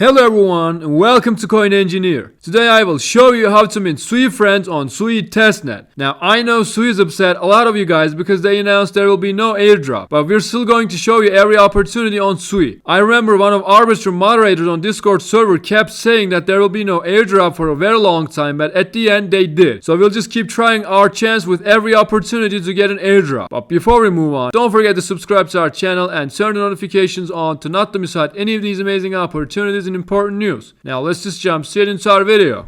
Hello everyone and welcome to Coin Engineer. Today I will show you how to mint Suifrens on Sui Testnet. Now I know Sui is upset a lot of you guys because they announced there will be no airdrop, but we're still going to show you every opportunity on Sui. I remember one of Arbitrum moderators on Discord server kept saying that there will be no airdrop for a very long time, but at the end they did. So we'll just keep trying our chance with every opportunity to get an airdrop. But before we move on, don't forget to subscribe to our channel and turn the notifications on to not to miss out any of these amazing opportunities and important news. Now let's just jump straight into our video.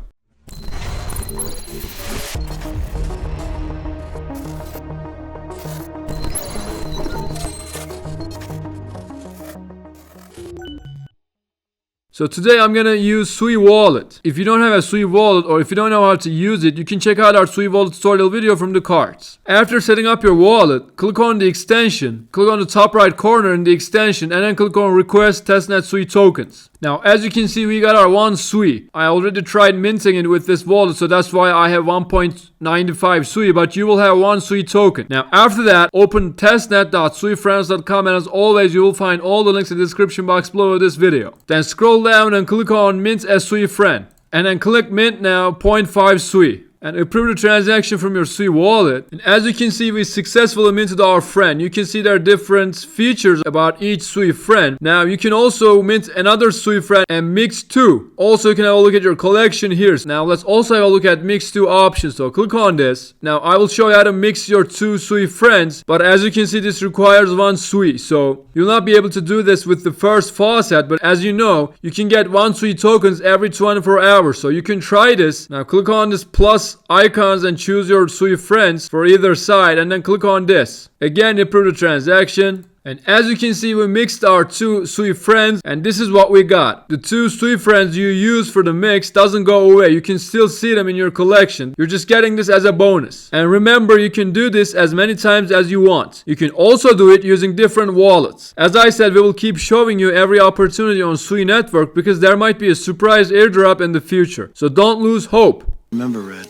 So today I'm gonna use Sui Wallet. If you don't have a Sui Wallet or if you don't know how to use it, you can check out our Sui Wallet tutorial video from the cards. After setting up your wallet, click on the extension, click on the top right corner in the extension, and then click on Request Testnet Sui Tokens. Now, as you can see, we got our one Sui. I already tried minting it with this wallet, so that's why I have 1.95 Sui, but you will have one Sui token. Now, after that, open testnet.suifrens.com, and as always, you will find all the links in the description box below this video. Then scroll down and click on Mint as Suifren, and then click Mint now 0.5 Sui. And approve the transaction from your Sui wallet. And as you can see, we successfully minted our friend. You can see there are different features about each Sui friend. Now you can also mint another Sui friend and mix two. Also you can have a look at your collection here. Now let's also have a look at mix two options. So click on this. Now I will show you how to mix your two Sui friends. But as you can see, this requires one Sui. So you'll not be able to do this with the first faucet. But as you know, you can get one Sui tokens every 24 hours. So you can try this. Now click on this plus icons and choose your Suifrens for either side, and then click on this. Again, approve the transaction. And as you can see, we mixed our two Suifrens, and this is what we got. The two Suifrens you use for the mix doesn't go away. You can still see them in your collection. You're just getting this as a bonus. And remember, you can do this as many times as you want. You can also do it using different wallets. As I said, we will keep showing you every opportunity on Sui Network because there might be a surprise airdrop in the future. So don't lose hope. Remember, Red,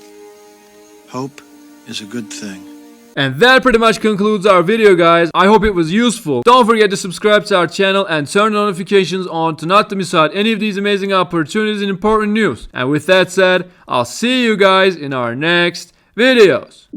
hope is a good thing. And that pretty much concludes our video, guys. I hope it was useful. Don't forget to subscribe to our channel and turn notifications on to not to miss out any of these amazing opportunities and important news. And with that said, I'll see you guys in our next videos.